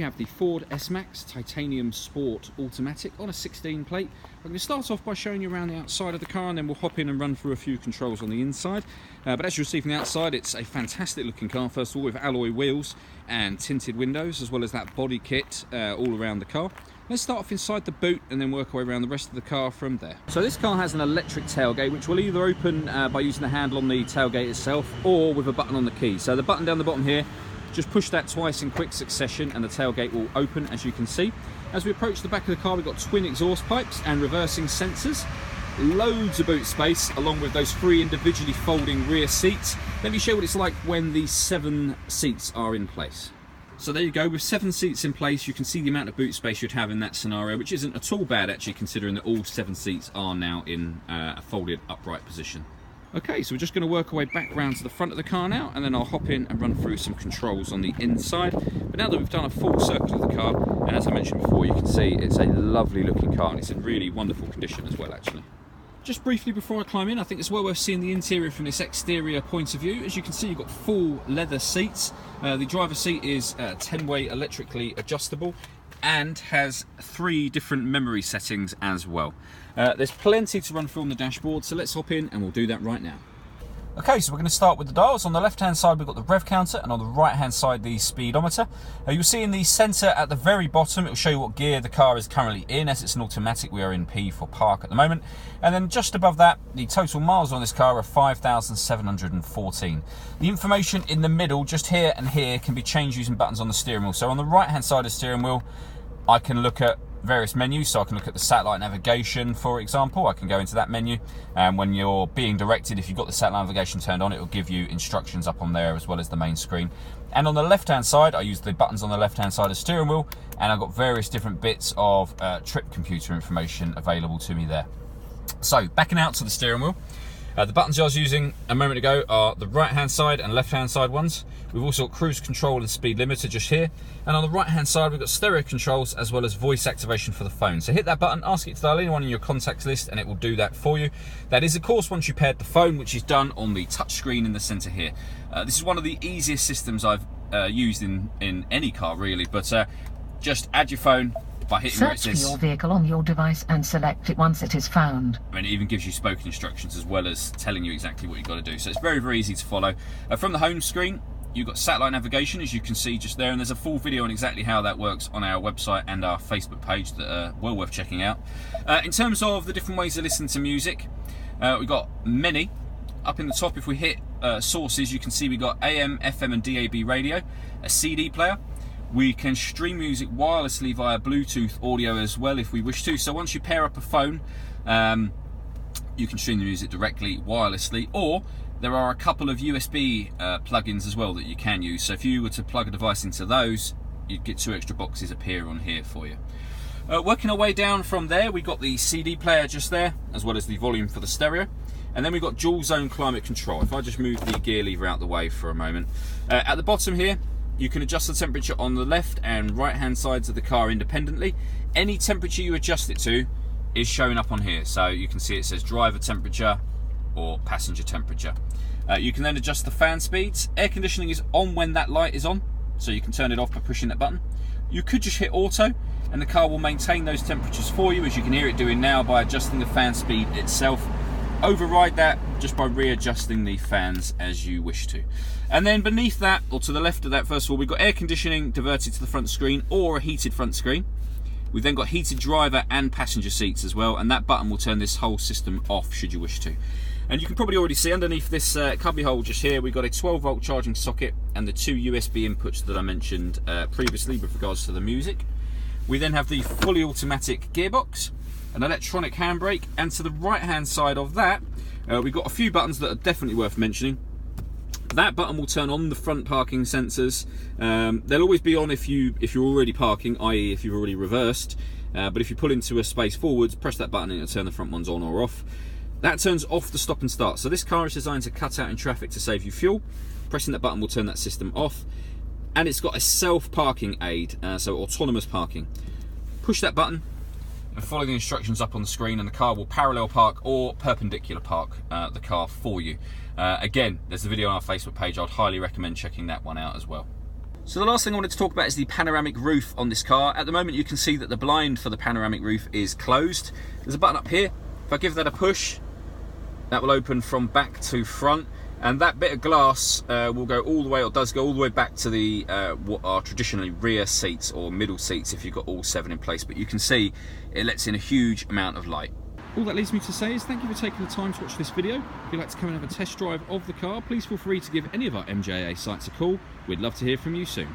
have the Ford S-Max Titanium Sport Automatic on a 16 plate. I'm going to start off by showing you around the outside of the car, and then we'll hop in and run through a few controls on the inside. But as you'll see from the outside, it's a fantastic looking car, first of all, with alloy wheels and tinted windows, as well as that body kit all around the car. Let's start off inside the boot and then work our way around the rest of the car from there. So this car has an electric tailgate, which will either open by using the handle on the tailgate itself or with a button on the key. So the button down the bottom here, just push that twice in quick succession and the tailgate will open, as you can see. As we approach the back of the car, we've got twin exhaust pipes and reversing sensors. Loads of boot space, along with those 3 individually folding rear seats. Let me show you what it's like when the 7 seats are in place. So there you go, with 7 seats in place, you can see the amount of boot space you'd have in that scenario, which isn't at all bad actually, considering that all 7 seats are now in a folded upright position. Okay, so we're just going to work our way back round to the front of the car now, and then I'll hop in and run through some controls on the inside. But now that we've done a full circle of the car, and as I mentioned before, you can see it's a lovely looking car, and it's in really wonderful condition as well actually. Just briefly before I climb in, I think it's well worth seeing the interior from this exterior point of view. As you can see, you've got full leather seats. The driver's seat is 10-way electrically adjustable and has 3 different memory settings as well. There's plenty to run through on the dashboard, so let's hop in and we'll do that right now. Okay, so we're going to start with the dials. On the left-hand side, we've got the rev counter, and on the right-hand side, the speedometer. You'll see in the centre at the very bottom, it will show you what gear the car is currently in. As it's an automatic, we are in P for park at the moment. And then just above that, the total miles on this car are 5,714. The information in the middle, just here and here, can be changed using buttons on the steering wheel. So on the right-hand side of the steering wheel, I can look at various menus, so I can look at the satellite navigation, for example. I can go into that menu, and when you're being directed, if you've got the satellite navigation turned on, it will give you instructions up on there as well as the main screen. And on the left hand side, I use the buttons on the left hand side of the steering wheel, and I've got various different bits of trip computer information available to me there. So backing out to the steering wheel, the buttons I was using a moment ago are the right hand side and left hand side ones. We've also got cruise control and speed limiter just here. And on the right hand side, we've got stereo controls as well as voice activation for the phone. So hit that button, ask it to dial anyone in your contacts list, and it will do that for you. That is, of course, once you paired the phone, which is done on the touch screen in the center here. This is one of the easiest systems I've used in any car really, but just add your phone by hitting where it says search for your vehicle on your device and select it once it is found. And it even gives you spoken instructions as well as telling you exactly what you've got to do. So it's very, very easy to follow. From the home screen, you've got satellite navigation, as you can see just there, and there's a full video on exactly how that works on our website and our Facebook page that are well worth checking out. In terms of the different ways to listen to music, we've got many. Up in the top, if we hit sources, you can see we've got AM, FM and DAB radio, a CD player. We can stream music wirelessly via Bluetooth audio as well if we wish to. So once you pair up a phone, you can stream the music directly wirelessly, or there are a couple of USB plugins as well that you can use. So if you were to plug a device into those, you'd get 2 extra boxes appear on here for you. Working our way down from there, we've got the CD player just there, as well as the volume for the stereo. And then we've got dual zone climate control. If I just move the gear lever out the way for a moment. At the bottom here, you can adjust the temperature on the left and right hand sides of the car independently. Any temperature you adjust it to is showing up on here. So you can see it says driver temperature or passenger temperature. You can then adjust the fan speeds. Air conditioning is on when that light is on, so you can turn it off by pushing that button. You could just hit auto and the car will maintain those temperatures for you, as you can hear it doing now by adjusting the fan speed itself. Override that just by readjusting the fans as you wish to. And then beneath that, or to the left of that, first of all, we've got air conditioning diverted to the front screen or a heated front screen. We've then got heated driver and passenger seats as well, and that button will turn this whole system off should you wish to. And you can probably already see underneath this cubby hole just here, we've got a 12-volt charging socket and the 2 USB inputs that I mentioned previously with regards to the music. We then have the fully automatic gearbox, an electronic handbrake, and to the right hand side of that, we've got a few buttons that are definitely worth mentioning. That button will turn on the front parking sensors. They'll always be on if you're already parking, i.e. if you've already reversed. But if you pull into a space forwards, press that button and it'll turn the front ones on or off. That turns off the stop and start. So this car is designed to cut out in traffic to save you fuel. Pressing that button will turn that system off. And it's got a self-parking aid, so autonomous parking. Push that button and follow the instructions up on the screen, and the car will parallel park or perpendicular park the car for you. Again, there's a video on our Facebook page. I'd highly recommend checking that one out as well. So the last thing I wanted to talk about is the panoramic roof on this car. At the moment you can see that the blind for the panoramic roof is closed. There's a button up here. If I give that a push, that will open from back to front, and that bit of glass will go all the way, or does go all the way back to the what are traditionally rear seats or middle seats if you've got all 7 in place. But you can see it lets in a huge amount of light. All that leaves me to say is thank you for taking the time to watch this video. If you'd like to come and have a test drive of the car, please feel free to give any of our MJA sites a call. We'd love to hear from you soon.